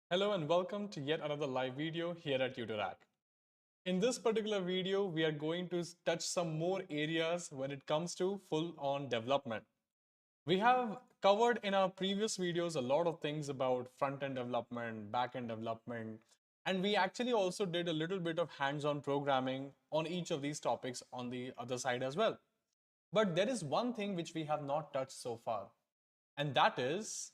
Hello and welcome to yet another live video here at Tutorac. In this particular video, we are going to touch some more areas when it comes to full-on development. We have covered in our previous videos a lot of things about front-end development, back-end development, and we actually also did a little bit of hands-on programming on each of these topics on the other side as well. But there is one thing which we have not touched so far, and that is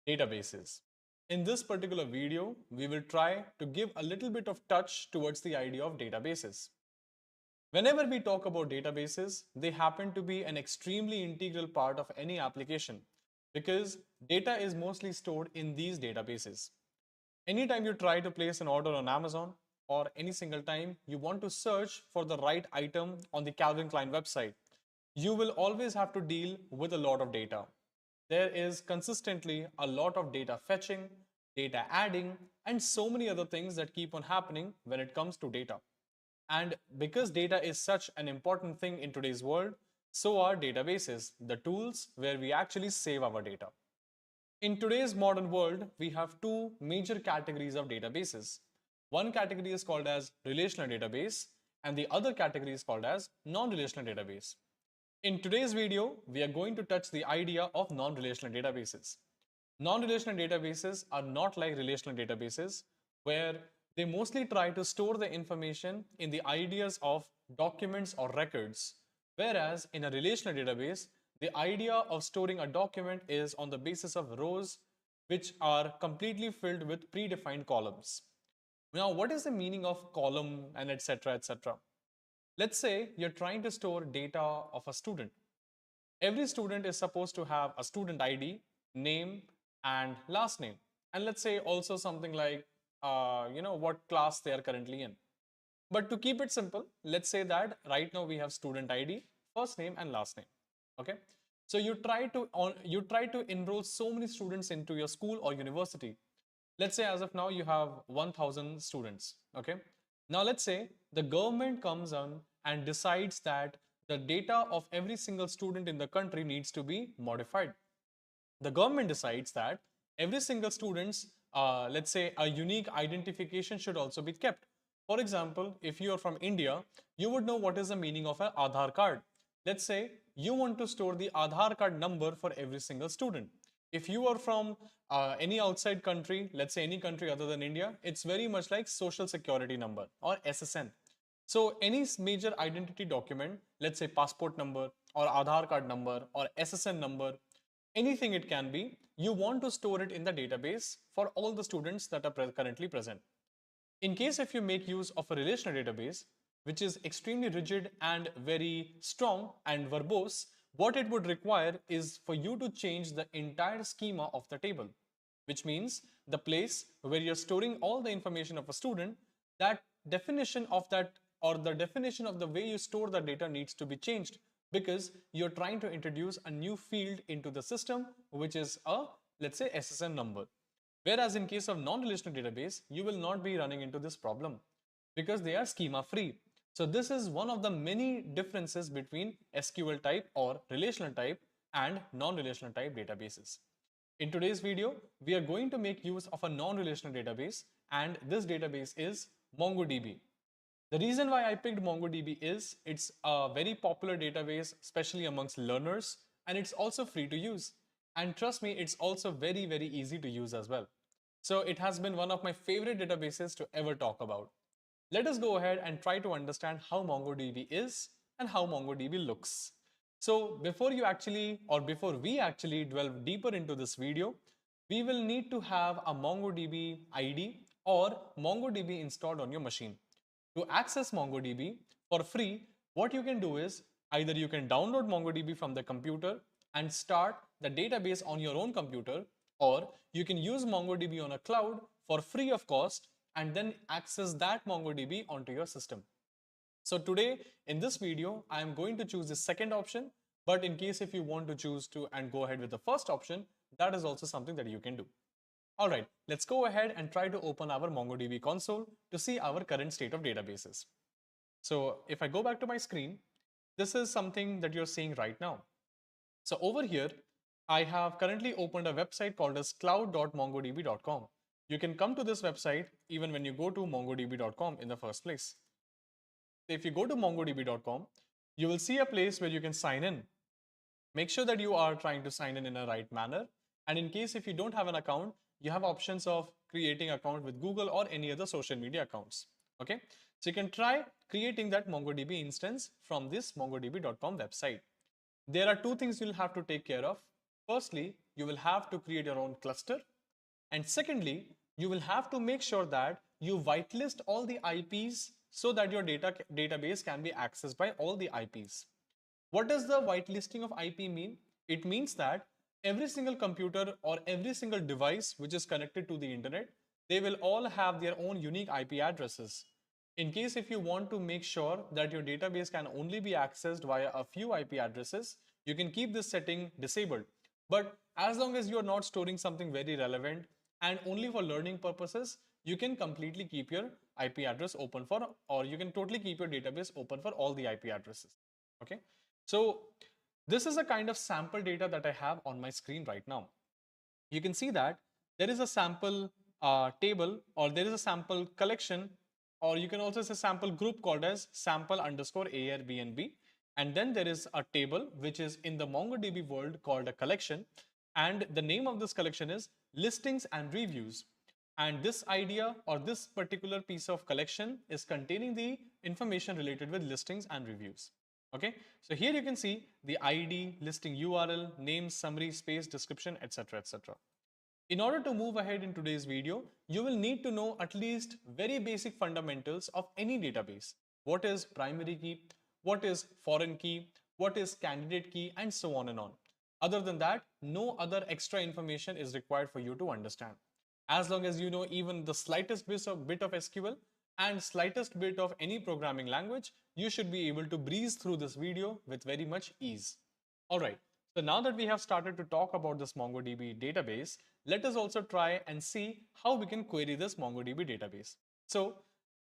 databases. In this particular video, we will try to give a little bit of touch towards the idea of databases. Whenever we talk about databases, they happen to be an extremely integral part of any application because data is mostly stored in these databases. Anytime you try to place an order on Amazon or any single time you want to search for the right item on the Calvin Klein website, you will always have to deal with a lot of data. There is consistently a lot of data fetching, data adding, and so many other things that keep on happening when it comes to data. And because data is such an important thing in today's world, so are databases, the tools where we actually save our data. In today's modern world, we have two major categories of databases. One category is called as relational database, and the other category is called as non-relational database. In today's video, we are going to touch the idea of non-relational databases. Non-relational databases are not like relational databases, where they mostly try to store the information in the ideas of documents or records, whereas in a relational database, the idea of storing a document is on the basis of rows which are completely filled with predefined columns. Now, what is the meaning of column and etc. etc.? Let's say you're trying to store data of a student. Every student is supposed to have a student ID, name, and last name. And let's say also something like, what class they are currently in. But to keep it simple, let's say that right now we have student ID, first name, and last name. Okay. So you try to enroll so many students into your school or university. Let's say as of now you have 1,000 students. Okay. Now let's say the government comes on and decides that the data of every single student in the country needs to be modified. The government decides that every single student's, let's say, a unique identification should also be kept. For example, if you are from India, you would know what is the meaning of an Aadhaar card. Let's say you want to store the Aadhaar card number for every single student. If you are from any outside country, let's say any country other than India, it's very much like social security number or SSN. So any major identity document, let's say passport number or Aadhaar card number or SSN number, anything it can be, you want to store it in the database for all the students that are currently present. In case if you make use of a relational database, which is extremely rigid and very strong and verbose, what it would require is for you to change the entire schema of the table, which means the place where you're storing all the information of a student, that definition of that or the definition of the way you store the data needs to be changed because you're trying to introduce a new field into the system, which is a, let's say, SSN number. Whereas in case of non-relational database, you will not be running into this problem because they are schema free. So this is one of the many differences between SQL type or relational type and non-relational type databases. In today's video, we are going to make use of a non-relational database, and this database is MongoDB. The reason why I picked MongoDB is it's a very popular database, especially amongst learners, and it's also free to use. And trust me, it's also very, very easy to use as well. So it has been one of my favorite databases to ever talk about. Let us go ahead and try to understand how MongoDB is and how MongoDB looks. So before we actually delve deeper into this video, we will need to have a MongoDB ID or MongoDB installed on your machine. To access MongoDB for free, what you can do is either you can download MongoDB from the computer and start the database on your own computer, or you can use MongoDB on a cloud for free of cost and then access that MongoDB onto your system. So today in this video, I am going to choose the second option, but in case if you want to choose to and go ahead with the first option, that is also something that you can do. All right, let's go ahead and try to open our MongoDB console to see our current state of databases. So if I go back to my screen, this is something that you're seeing right now. So over here, I have currently opened a website called as cloud.mongodb.com. you can come to this website even when you go to mongodb.com in the first place. If you go to mongodb.com, you will see a place where you can sign in. Make sure that you are trying to sign in a right manner. And in case if you don't have an account, you have options of creating an account with Google or any other social media accounts. Okay, so you can try creating that MongoDB instance from this mongodb.com website. There are two things you'll have to take care of. Firstly, you will have to create your own cluster. And secondly, you will have to make sure that you whitelist all the IPs so that your database can be accessed by all the IPs. What does the whitelisting of IP mean? It means that every single computer or every single device which is connected to the internet, they will all have their own unique IP addresses. In case if you want to make sure that your database can only be accessed via a few IP addresses, you can keep this setting disabled. But as long as you are not storing something very relevant and only for learning purposes, you can completely keep your IP address open for, or you can totally keep your database open for all the IP addresses. Okay. So this is a kind of sample data that I have on my screen right now. You can see that there is a sample table, or there is a sample collection, or you can also say sample group called as sample underscore Airbnb. And then there is a table which is in the MongoDB world called a collection. And the name of this collection is listings and reviews. And this idea or this particular piece of collection is containing the information related with listings and reviews. Okay, so here you can see the ID, listing URL, name, summary, space, description, etc., etc. In order to move ahead in today's video, you will need to know at least very basic fundamentals of any database. What is primary key? What is foreign key? What is candidate key? And so on and on. Other than that, no other extra information is required for you to understand. As long as you know even the slightest bit of SQL and slightest bit of any programming language, you should be able to breeze through this video with very much ease. All right. So now that we have started to talk about this MongoDB database, let us also try and see how we can query this MongoDB database. So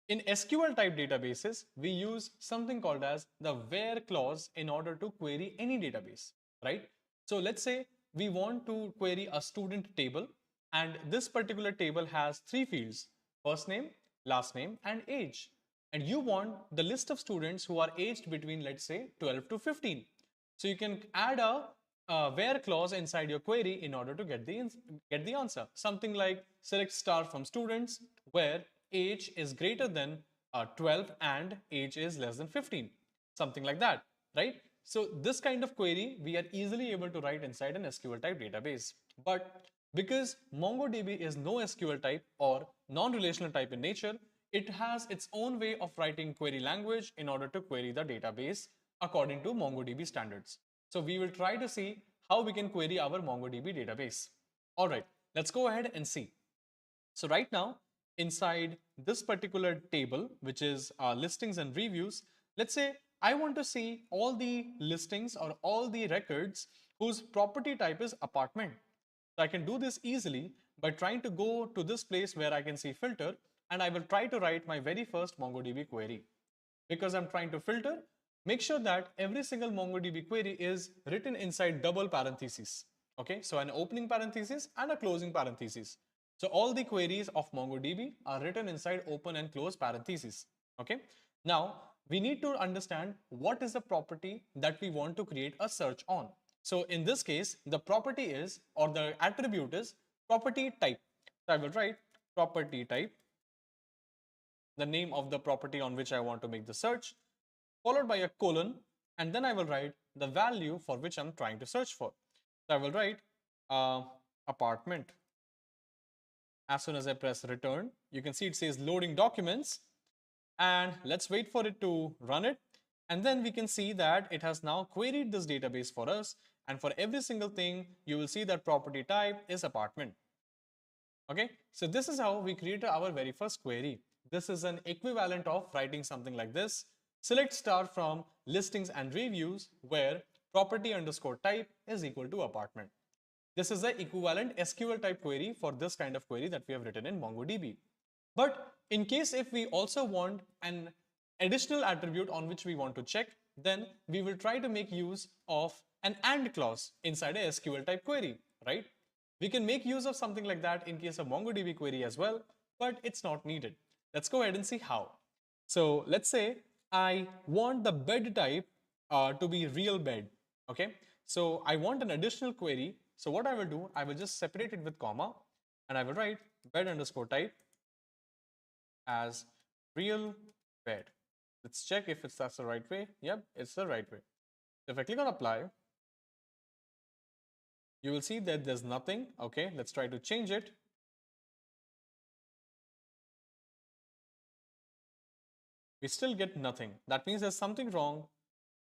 in SQL type databases, we use something called as the where clause in order to query any database, right? So let's say we want to query a student table, and this particular table has three fields: first name, last name, and age. And you want the list of students who are aged between, let's say, 12 to 15. So you can add a where clause inside your query in order to get the answer. Something like select star from students where age is greater than 12 and age is less than 15. Something like that, right? So this kind of query we are easily able to write inside an SQL type database. But because MongoDB is no SQL type or non-relational type in nature, it has its own way of writing query language in order to query the database according to MongoDB standards. So we will try to see how we can query our MongoDB database. All right, let's go ahead and see. So right now, inside this particular table, which is listings and reviews, let's say I want to see all the listings or all the records whose property type is apartment. So I can do this easily by trying to go to this place where I can see filter, and I will try to write my very first MongoDB query. Because I'm trying to filter, make sure that every single MongoDB query is written inside double parentheses. Okay, so an opening parenthesis and a closing parenthesis. So all the queries of MongoDB are written inside open and close parentheses. Okay, now we need to understand what is the property that we want to create a search on. So in this case, the property is, or the attribute is property type. So I will write property type, the name of the property on which I want to make the search, followed by a colon, and then I will write the value for which I'm trying to search for. So I will write apartment. As soon as I press return, you can see it says loading documents, and let's wait for it to run it. And then we can see that it has now queried this database for us. And for every single thing, you will see that property type is apartment. Okay, so this is how we created our very first query. This is an equivalent of writing something like this: select star from listings and reviews where property underscore type is equal to apartment. This is the equivalent SQL type query for this kind of query that we have written in MongoDB. But in case if we also want an additional attribute on which we want to check, then we will try to make use of an AND clause inside a SQL type query, right? We can make use of something like that in case of MongoDB query as well, but it's not needed. Let's go ahead and see how. So let's say I want the bed type to be real bed. Okay, so I want an additional query. So what I will do, I will just separate it with comma, and I will write bed underscore type as real bed. Let's check if that's the right way. Yep, it's the right way. So if I click on apply, you will see that there's nothing. Okay, let's try to change it. We still get nothing. That means there's something wrong.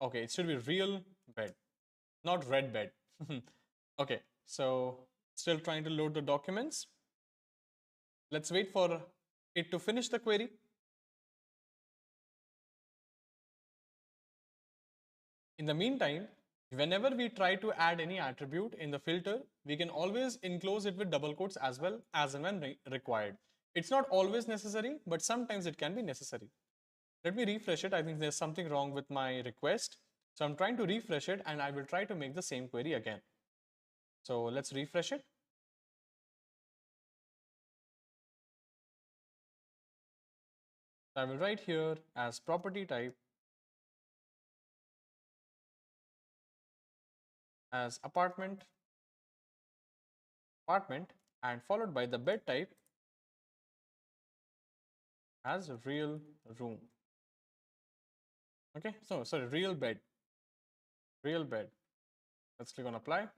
Okay, it should be real bed, not red bed. Okay, so still trying to load the documents. Let's wait for it to finish the query. In the meantime, whenever we try to add any attribute in the filter, we can always enclose it with double quotes as well as and when required. It's not always necessary, but sometimes it can be necessary. Let me refresh it. I think there's something wrong with my request. So I'm trying to refresh it and I will try to make the same query again. So let's refresh it. I will write here as property type as apartment and followed by the bed type as real room. Okay, so sorry, real bed. Let's click on apply.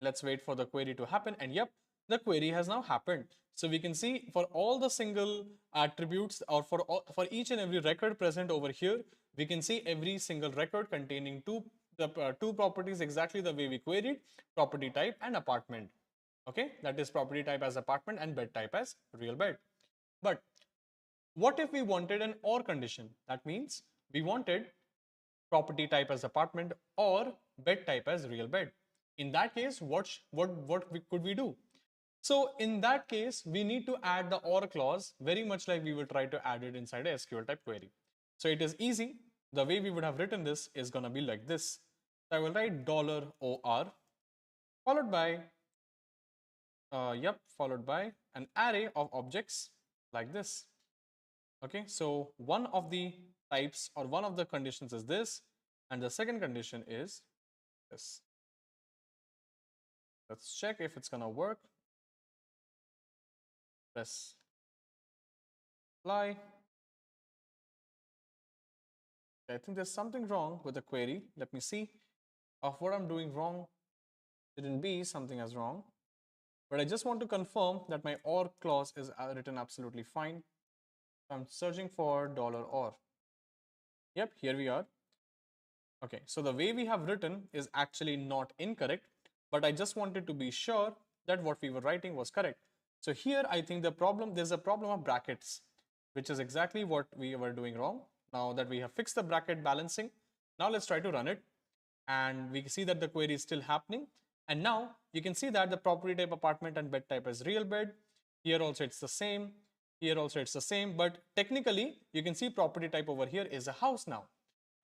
Let's wait for the query to happen, and yep, the query has now happened. So we can see for all the single attributes, or for each and every record present over here, we can see every single record containing two properties exactly the way we queried: property type and apartment. Okay, that is property type as apartment and bed type as real bed. But what if we wanted an or condition? That means we wanted property type as apartment or bed type as real bed. In that case, could we do? So in that case, we need to add the or clause very much like we will try to add it inside a SQL type query. So it is easy. The way we would have written this is going to be like this. So I will write $OR followed by followed by an array of objects like this. Okay, so one of the types or one of the conditions is this, and the second condition is this. Let's check if it's gonna work. Press apply. I think there's something wrong with the query. Let me see of what I'm doing wrong. Shouldn't be something as wrong, but I just want to confirm that my or clause is written absolutely fine. I'm searching for $OR. Yep, here we are. Okay, so the way we have written is actually not incorrect, but I just wanted to be sure that what we were writing was correct. So here I think there's a problem of brackets, which is exactly what we were doing wrong. Now that we have fixed the bracket balancing, now let's try to run it. And we see that the query is still happening. And now you can see that the property type apartment and bed type is real bed. Here also it's the same. Here also it's the same. But technically you can see property type over here is a house now.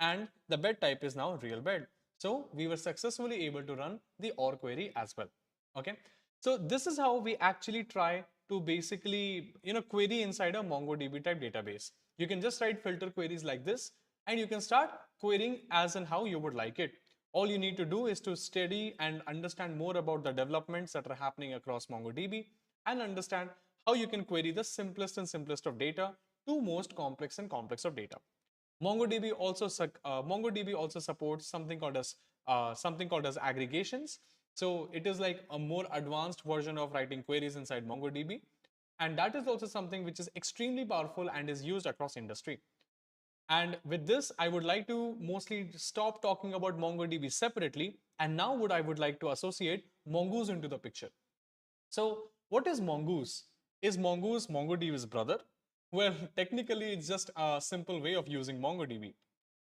And the bed type is now real bed. So we were successfully able to run the OR query as well. Okay. So this is how we actually try to basically query inside a MongoDB type database. You can just write filter queries like this and you can start querying as and how you would like it. All you need to do is to study and understand more about the developments that are happening across MongoDB and understand how you can query the simplest and simplest of data to most complex and complex of data. MongoDB also supports something called as aggregations. So it is like a more advanced version of writing queries inside MongoDB, and that is also something which is extremely powerful and is used across industry. And with this, I would like to mostly stop talking about MongoDB separately, and now I would like to associate Mongoose into the picture. So what is Mongoose? Is Mongoose MongoDB's brother? Well, technically it's just a simple way of using MongoDB.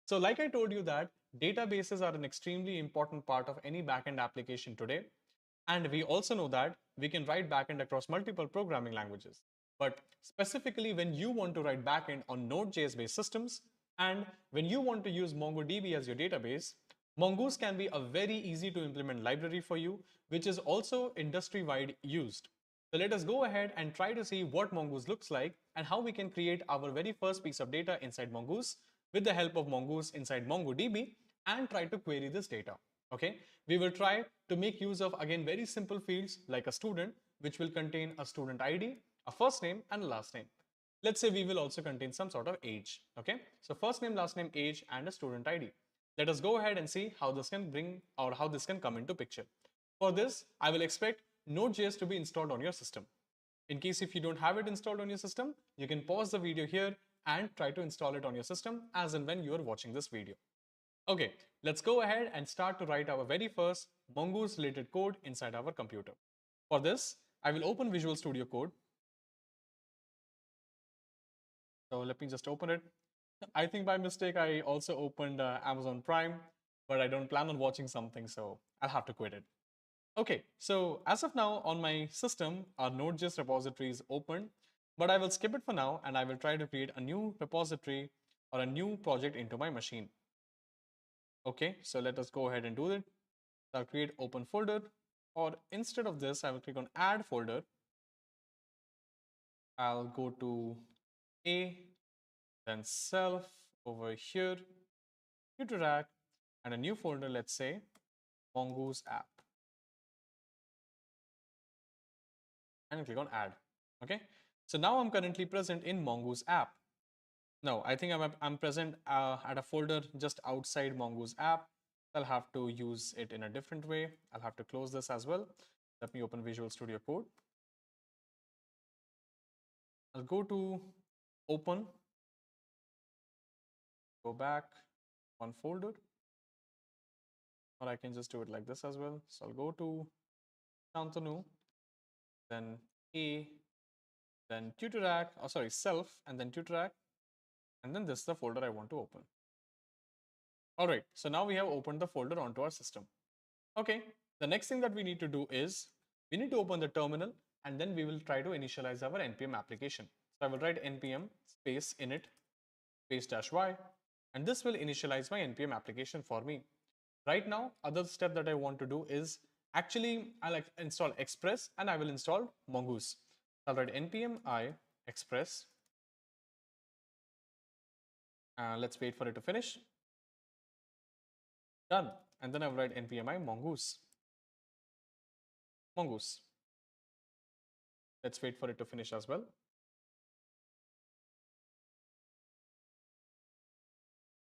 So like I told you that databases are an extremely important part of any backend application today. And we also know that we can write backend across multiple programming languages. But specifically when you want to write backend on Node.js based systems, and when you want to use MongoDB as your database, Mongoose can be a very easy to implement library for you, which is also industry-wide used. So let us go ahead and try to see what Mongoose looks like and how we can create our very first piece of data inside Mongoose with the help of Mongoose inside MongoDB and try to query this data. Okay, we will try to make use of again very simple fields like a student, which will contain a student ID, a first name and a last name. Let's say we will also contain some sort of age. Okay, so first name, last name, age and a student ID. Let us go ahead and see how this can bring or how this can come into picture. For this, I will expect Node.js to be installed on your system. In case if you don't have it installed on your system, you can pause the video here and try to install it on your system as and when you are watching this video. Okay, let's go ahead and start to write our very first Mongoose related code inside our computer. For this, I will open Visual Studio Code. So let me just open it. I think by mistake, I also opened Amazon Prime, but I don't plan on watching something, so I'll have to quit it. Okay, so as of now on my system, our Node.js repository is open, but I will skip it for now and I will try to create a new repository or a new project into my machine. Okay, so let us go ahead and do it. I'll create open folder, or instead of this, I will click on add folder. I'll go to A, then self over here, rack, and a new folder, let's say Mongoose app. And click on add. Okay, so now I'm currently present in Mongoose app. No, I think I'm present at a folder just outside Mongoose app. I'll have to use it in a different way. I'll have to close this as well. Let me open Visual Studio Code. I'll go to open, go back one folder, or I can just do it like this as well. So I'll go to Shantanu, then A, then rack, oh sorry, self, and then rack, and then this is the folder I want to open. All right, so now we have opened the folder onto our system. Okay, the next thing that we need to do is we need to open the terminal and then we will try to initialize our npm application. So I will write npm space init space -y, and this will initialize my npm application for me. Right now, other step that I want to do is actually I'll install Express and I will install Mongoose. I'll write npm I Express. Let's wait for it to finish. Done. And then I will write npm I Mongoose. Mongoose. Let's wait for it to finish as well.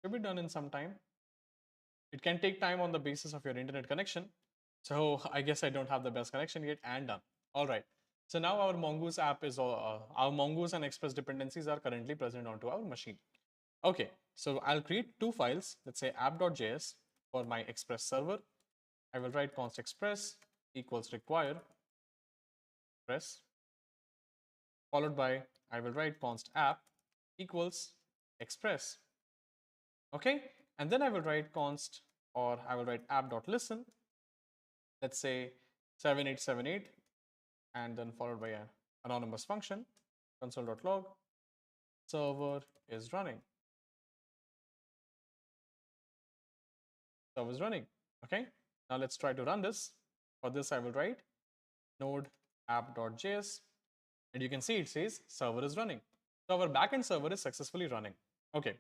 Should be done in some time. It can take time on the basis of your internet connection. So I guess I don't have the best connection yet, and done. All right. So now our Mongoose app is, our Mongoose and Express dependencies are currently present onto our machine. Okay, so I'll create two files. Let's say app.js for my Express server. I will write const express equals require express, followed by I will write const app equals express. Okay, and then I will write const, or I will write app.listen, let's say 7878, and then followed by an anonymous function, console.log, server is running. Server is running. Okay, now let's try to run this. For this, I will write node app.js, and you can see it says server is running. So our backend server is successfully running. Okay,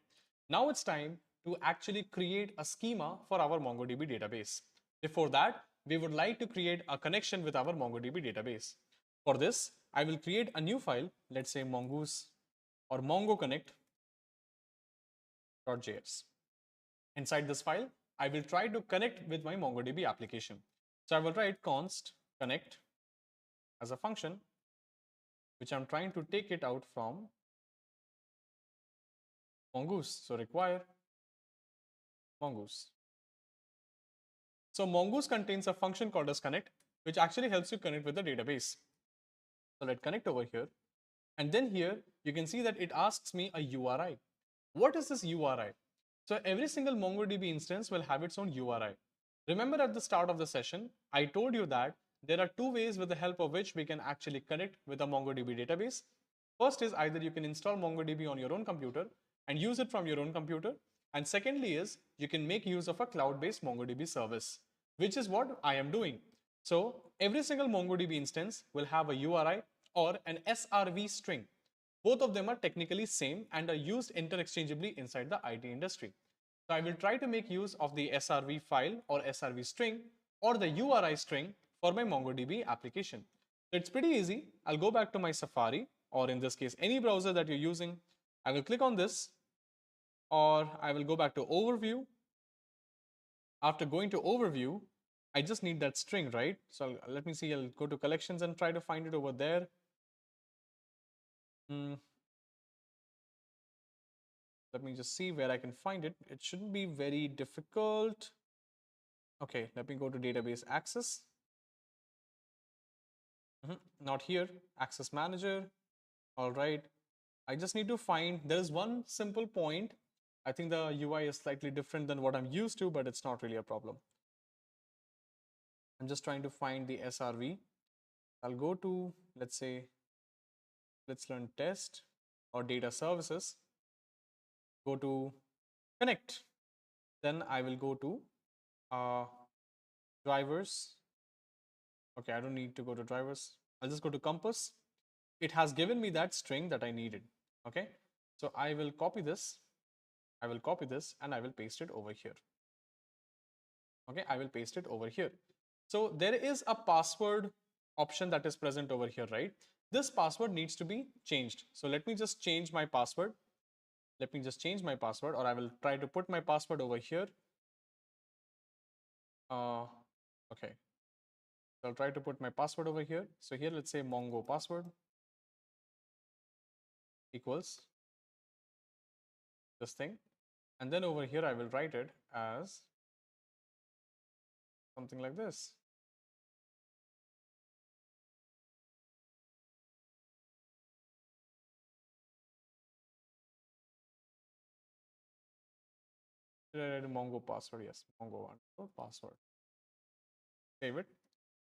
now it's time to actually create a schema for our MongoDB database. Before that, we would like to create a connection with our MongoDB database. For this, I will create a new file, let's say Mongoose or MongoConnect.js. Inside this file, I will try to connect with my MongoDB application. So I will write const connect as a function, which I'm trying to take it out from Mongoose. So require Mongoose. So Mongoose contains a function called as connect, which actually helps you connect with the database. So let's connect over here. And then here, you can see that it asks me a URI. What is this URI? So every single MongoDB instance will have its own URI. Remember at the start of the session, I told you that there are two ways with the help of which we can actually connect with a MongoDB database. First is either you can install MongoDB on your own computer and use it from your own computer, And secondly is you can make use of a cloud-based MongoDB service, which is what I am doing. So every single MongoDB instance will have a URI or an SRV string. Both of them are technically same and are used interchangeably inside the IT industry. So I will try to make use of the SRV file or SRV string or the URI string for my MongoDB application. So it's pretty easy. I'll go back to my Safari, or in this case, any browser that you're using. I will click on this, or I will go back to overview. After going to overview, I just need that string, right? So let me see, I'll go to collections and try to find it over there. Let me just see where I can find it. It shouldn't be very difficult. Okay, let me go to database access. Not here, access manager. All right, I just need to find, there is one simple point. I think the UI is slightly different than what I'm used to, but it's not really a problem. I'm just trying to find the SRV. I'll go to, let's say, let's learn test or data services. Go to connect. Then I will go to drivers. Okay, I don't need to go to drivers. I'll just go to compass. It has given me that string that I needed. Okay, so I will copy this. I will copy this and I will paste it over here. Okay, I will paste it over here. So there is a password option that is present over here, right? This password needs to be changed. So let me just change my password. Let me just change my password, or I will try to put my password over here. Okay. So I'll try to put my password over here. So here, let's say Mongo password equals this thing. And then over here, I will write it as something like this. Mongo password, yes, Mongo one password. Save it.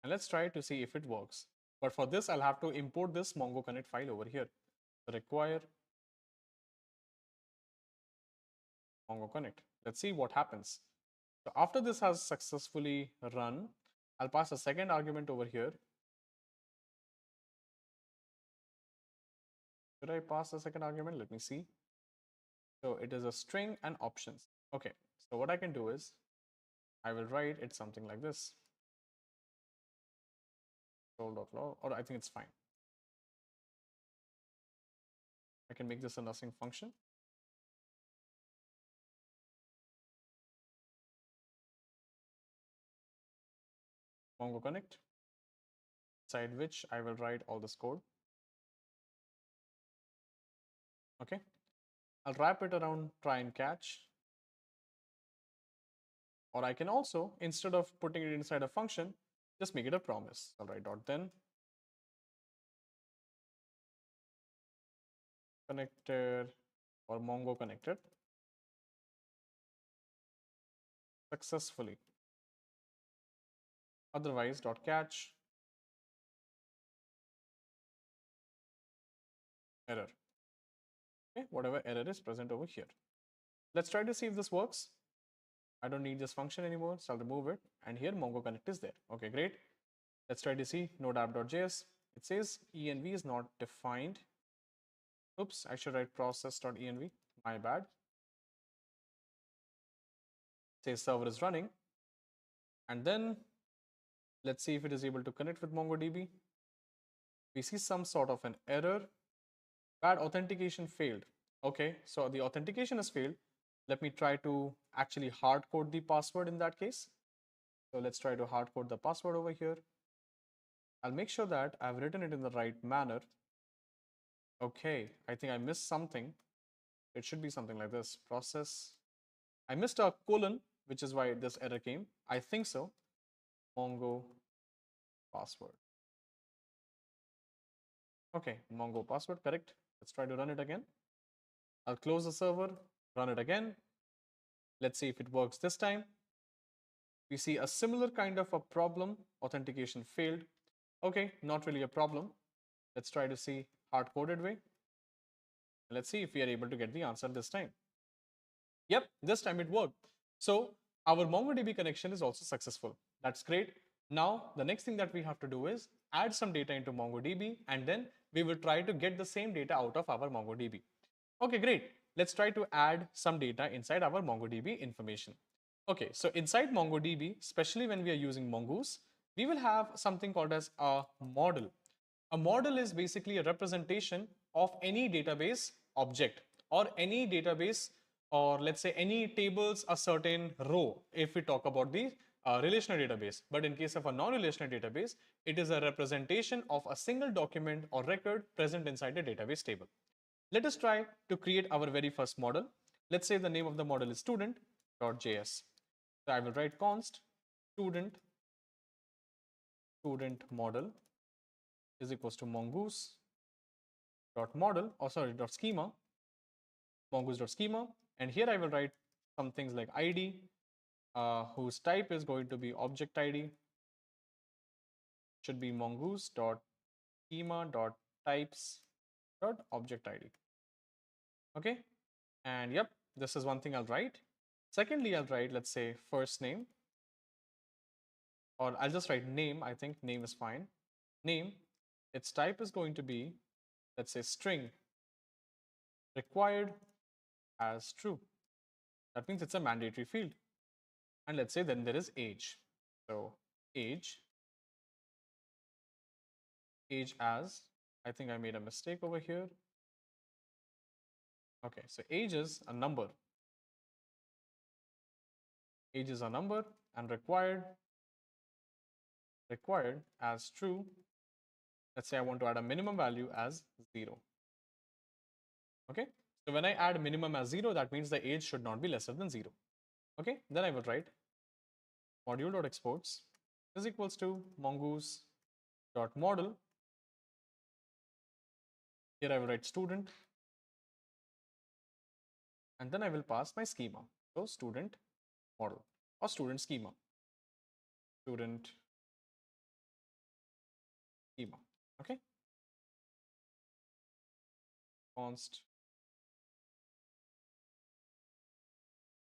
And let's try to see if it works. But for this, I'll have to import this Mongo Connect file over here. So require Mongo Connect. Let's see what happens. So after this has successfully run, I'll pass a second argument over here. Should I pass the second argument? Let me see. So it is a string and options. Okay, so what I can do is I will write it something like this. Scroll.log, or I think it's fine. I can make this a nothing function. Mongo Connect, inside which I will write all this code. Okay, I'll wrap it around try and catch. Or I can also, instead of putting it inside a function, just make it a promise. I'll write dot then connected or Mongo connected successfully. Otherwise, dot catch error. Okay, whatever error is present over here. Let's try to see if this works. I don't need this function anymore, so I'll remove it. And here Mongo Connect is there. Okay, great. Let's try to see node app.js. It says env is not defined. Oops, I should write process.env. My bad. It says server is running. And then let's see if it is able to connect with MongoDB. We see some sort of an error. Bad authentication failed. Okay, so the authentication has failed. Let me try to actually hard code the password in that case. So let's try to hard code the password over here. I'll make sure that I've written it in the right manner. Okay, I think I missed something. It should be something like this. Process. I missed a colon, which is why this error came. I think so. Mongo password. Okay, Mongo password, correct. Let's try to run it again. I'll close the server, run it again. Let's see if it works this time. We see a similar kind of a problem. Authentication failed. Okay, not really a problem. Let's try to see hard-coded way. Let's see if we are able to get the answer this time. Yep, this time it worked. So our MongoDB connection is also successful. That's great. Now the next thing that we have to do is add some data into MongoDB, and then we will try to get the same data out of our MongoDB. Okay, great. Let's try to add some data inside our MongoDB information. Okay, so inside MongoDB, especially when we are using Mongoose, we will have something called as a model. A model is basically a representation of any database object or any database, or let's say any tables, a certain row if we talk about the relational database. But in case of a non-relational database, it is a representation of a single document or record present inside a database table. Let us try to create our very first model. Let's say the name of the model is student.js. So I will write const student model is equals to mongoose dot model, or sorry, dot schema, mongoose dot schema, and here I will write some things like id, whose type is going to be object id, should be mongoose dot schema dot types dot object id. Okay, and yep, this is one thing I'll write. Secondly, I'll write, let's say, first name, or I'll just write name. I think name is fine. Name, its type is going to be, let's say, string, required as true. That means it's a mandatory field. And let's say then there is age. So age as, I think I made a mistake over here. Okay, so age is a number. Age is a number, and required as true. Let's say I want to add a minimum value as 0. Okay, so when I add minimum as 0, that means the age should not be lesser than 0. Okay, then I will write module.exports is equals to mongoose.model. Here I will write student, and then I will pass my schema. So student model or student schema. Student schema. Okay. Const.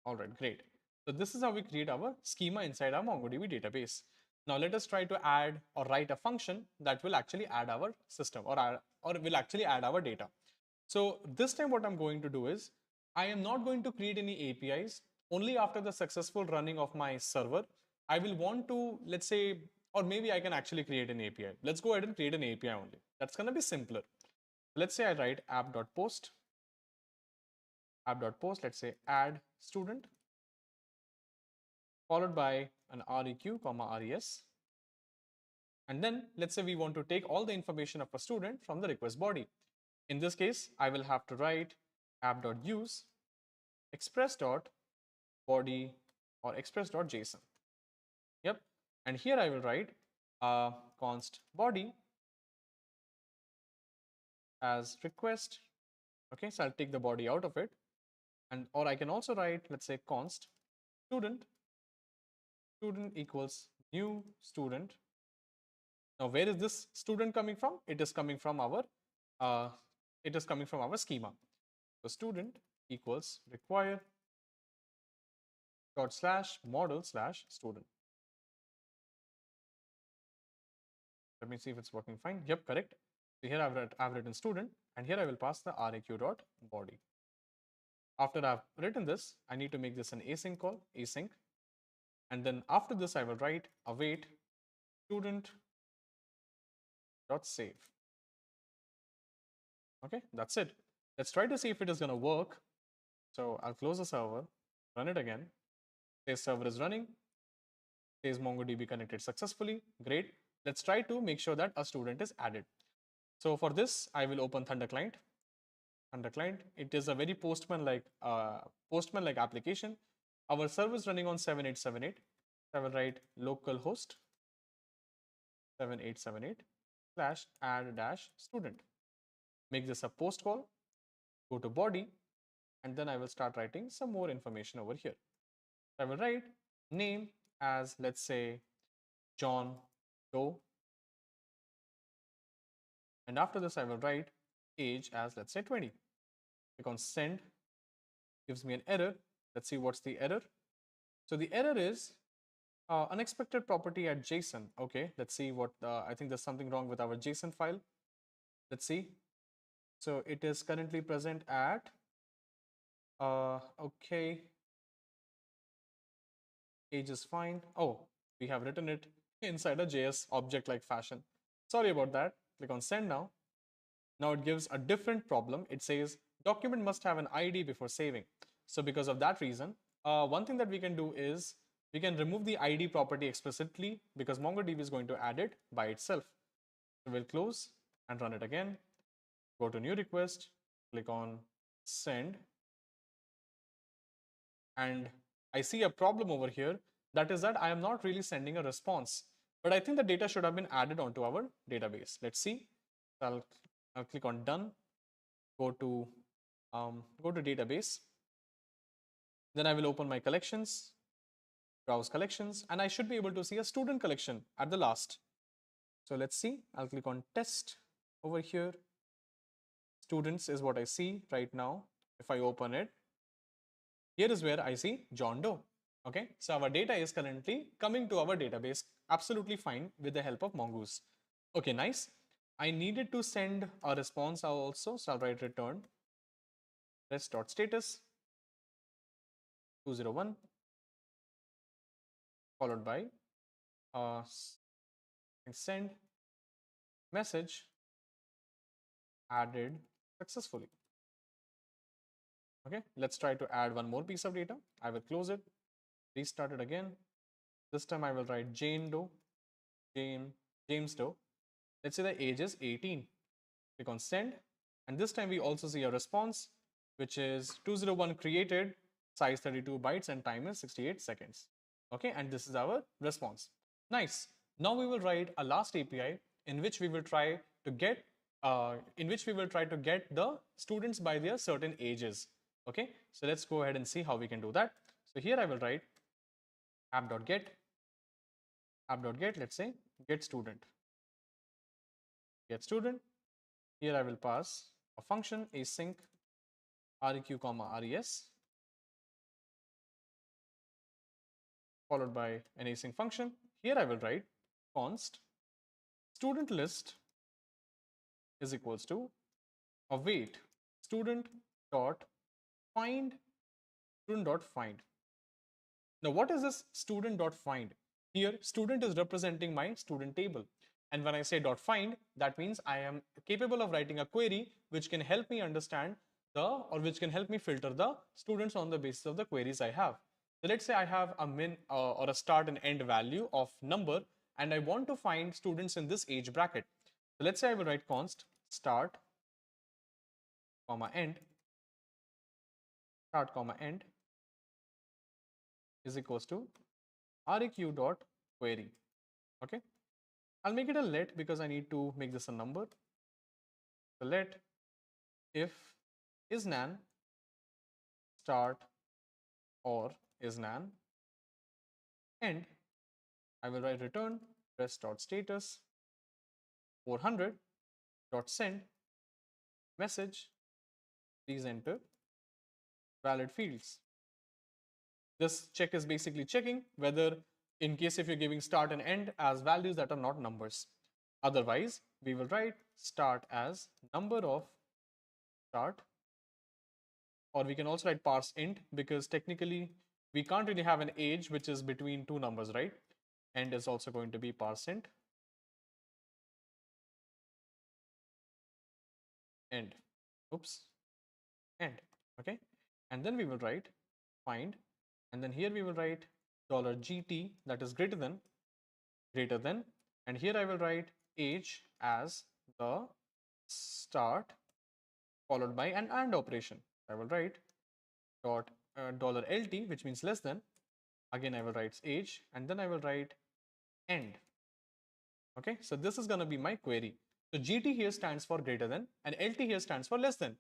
All right, great. So this is how we create our schema inside our MongoDB database. Now let us try to add or write a function that will actually add our system, or will actually add our data. So this time what I'm going to do is, I am not going to create any APIs. Only after the successful running of my server, I will want to, let's say, or maybe I can actually create an API. Let's go ahead and create an API only. That's going to be simpler. Let's say I write app.post, let's say add student, followed by an req, res. And then let's say we want to take all the information of a student from the request body. In this case, I will have to write app.use express.body or express.json. Yep. And here I will write const body as request. Okay, so I'll take the body out of it. And or I can also write, let's say, const student equals new student. Now, where is this student coming from? It is coming from our schema. So student equals require dot slash model slash student. Let me see if it's working fine. Yep, correct. So here I've written student, and here I will pass the req dot body. After I've written this, I need to make this an async call, async. And then after this, I will write await student dot save. Okay, that's it. Let's try to see if it is going to work. So I'll close the server, run it again. Says server is running. Says MongoDB connected successfully. Great. Let's try to make sure that a student is added. So for this, I will open Thunder Client. Thunder Client. It is a very Postman-like application. Our server is running on 7878. I will write localhost 7878 / add -student. Make this a post call. Go to body, and then I will start writing some more information over here. I will write name as, let's say, John Doe. And after this, I will write age as, let's say, 20. Click on send, gives me an error. Let's see what's the error. So the error is unexpected property at JSON. Okay, let's see what, I think there's something wrong with our JSON file. Let's see. So it is currently present at, okay, age is fine. Oh, we have written it inside a JS object-like fashion. Sorry about that. Click on send now. Now it gives a different problem. It says document must have an ID before saving. So because of that reason, one thing that we can do is we can remove the ID property explicitly because MongoDB is going to add it by itself. So we'll close and run it again. Go to new request, click on send. And I see a problem over here. That is that I am not really sending a response, but I think the data should have been added onto our database. Let's see. I'll click on done. Go to database. Then I will open my collections, browse collections, and I should be able to see a student collection at the last. So let's see. I'll click on test over here. Students is what I see right now. If I open it, here is where I see John Doe. Okay, so our data is currently coming to our database absolutely fine with the help of Mongoose. Okay, nice. I needed to send a response also, so I'll write return rest.status 201 followed by send message added successfully. Okay, let's try to add one more piece of data. I will close it, restart it again. This time I will write James Doe. Let's say the age is 18. Click on send, and this time we also see a response, which is 201 created, size 32 bytes, and time is 68 seconds. Okay, and this is our response. Nice. Now we will write a last API in which we will try to get the students by their certain ages. Okay, so let's go ahead and see how we can do that. So here I will write app.get, let's say get student. Here I will pass a function async req comma res followed by an async function. Here I will write const student list is equals to await student dot find. Now what is this student dot find? Here student is representing my student table. And when I say dot find, that means I am capable of writing a query which can help me understand which can help me filter the students on the basis of the queries I have. So let's say I have a min or a start and end value of number, and I want to find students in this age bracket. So let's say I will write const start comma end is equals to req dot query. Okay, I'll make it a let because I need to make this a number. So let if is nan start or is nan end, I will write return rest.status 400.send message, please enter valid fields. This check is basically checking whether, in case if you're giving start and end as values that are not numbers. Otherwise, we will write start as number of start, or we can also write parse int because technically we can't really have an age which is between two numbers, right? End is also going to be parse int end. Oops, end. Okay, and then we will write find, and then here we will write $GT, that is greater than, and here I will write age as the start followed by an AND operation. I will write $LT, which means less than. Again, I will write age, and then I will write end. Okay, so this is going to be my query. So GT here stands for greater than, and LT here stands for less than.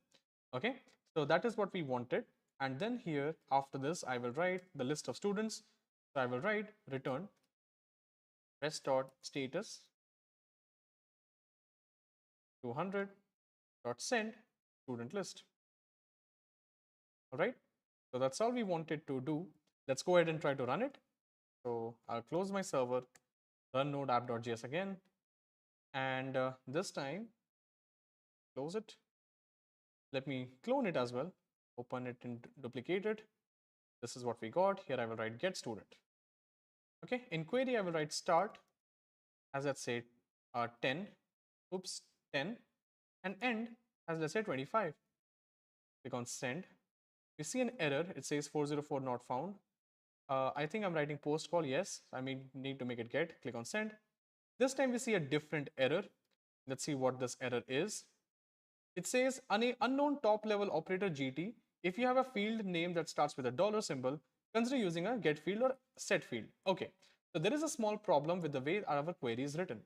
Okay, so that is what we wanted. And then here after this, I will write the list of students. So I will write return rest.status 200.send student list. All right. So that's all we wanted to do. Let's go ahead and try to run it. So I'll close my server, run node app.js again, and this time close it. Let me clone it as well, open it and duplicate it. This is what we got. Here I will write get student. Okay, in query I will write start as let's say 10, oops, 10, and end as let's say 25. Click on send. We see an error. It says 404 not found. I think I'm writing post call. Yes, I need to make it get. Click on send. This time we see a different error. Let's see what this error is. It says unknown top level operator GT. If you have a field name that starts with a dollar symbol, consider using a get field or set field. Okay, so there is a small problem with the way our query is written.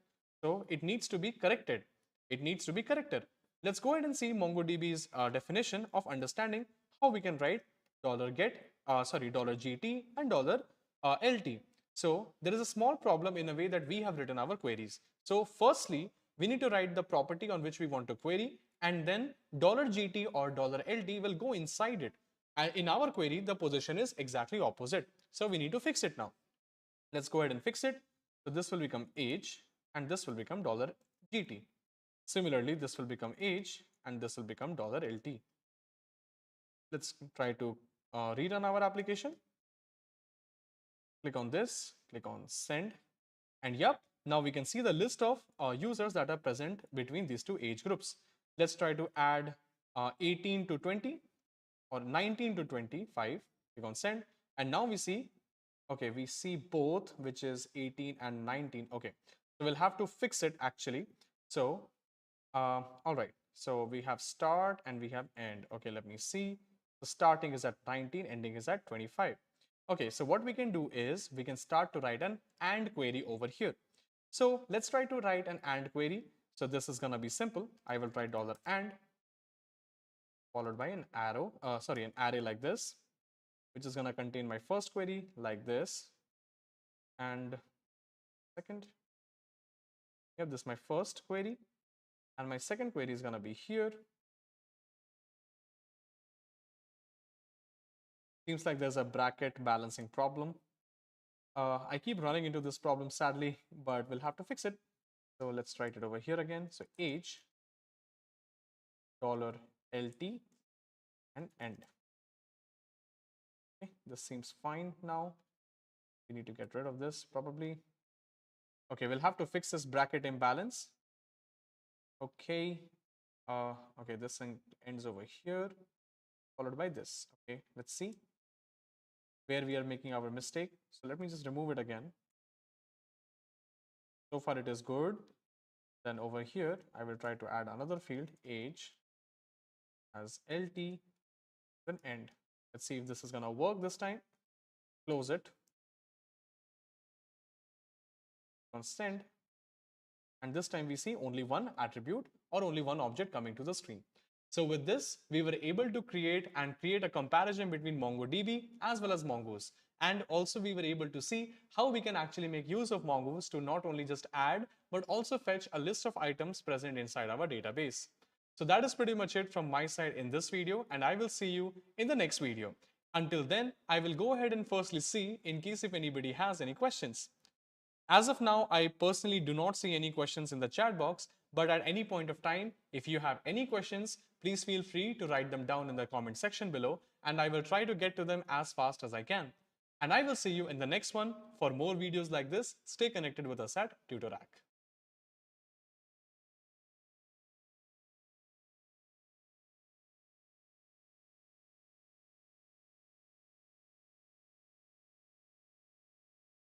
So it needs to be corrected. It needs to be corrected. Let's go ahead and see MongoDB's definition of understanding how we can write $GT and $LT. So there is a small problem in a way that we have written our queries. So firstly, we need to write the property on which we want to query, and then $GT or $LT will go inside it. And in our query, the position is exactly opposite. So we need to fix it now. Let's go ahead and fix it. So this will become age and this will become $GT. Similarly, this will become age and this will become $LT. Let's try to rerun our application. Click on this, click on send, and yep, now we can see the list of users that are present between these two age groups. Let's try to add 18 to 20 or 19 to 25. Click on send, and now we see, okay, we see both, which is 18 and 19. Okay, so we'll have to fix it actually. So all right, so we have start and we have end. Okay, let me see. So starting is at 19, ending is at 25. Okay, so what we can do is we can start to write an AND query over here. So let's try to write an AND query. So this is gonna be simple. I will write $AND followed by an arrow, an array like this, which is gonna contain my first query like this, and second. Yep, this is my first query, and my second query is gonna be here. Seems like there's a bracket balancing problem. I keep running into this problem sadly, but we'll have to fix it. So let's write it over here again. So age, $LT, and end. Okay, this seems fine now. We need to get rid of this probably. Okay, we'll have to fix this bracket imbalance. Okay, okay, this thing ends over here, followed by this. Okay, let's see where we are making our mistake. So let me just remove it again. So far it is good. Then over here, I will try to add another field, age, as LT, then end. Let's see if this is gonna work this time. Close it. On send. And this time we see only one attribute or only one object coming to the screen. So with this, we were able to create a comparison between MongoDB as well as Mongoose. And also we were able to see how we can actually make use of Mongoose to not only just add, but also fetch a list of items present inside our database. So that is pretty much it from my side in this video, and I will see you in the next video. Until then, I will go ahead and firstly see in case if anybody has any questions. As of now, I personally do not see any questions in the chat box, but at any point of time, if you have any questions, please feel free to write them down in the comment section below, and I will try to get to them as fast as I can. And I will see you in the next one. For more videos like this, stay connected with us at Tutorack.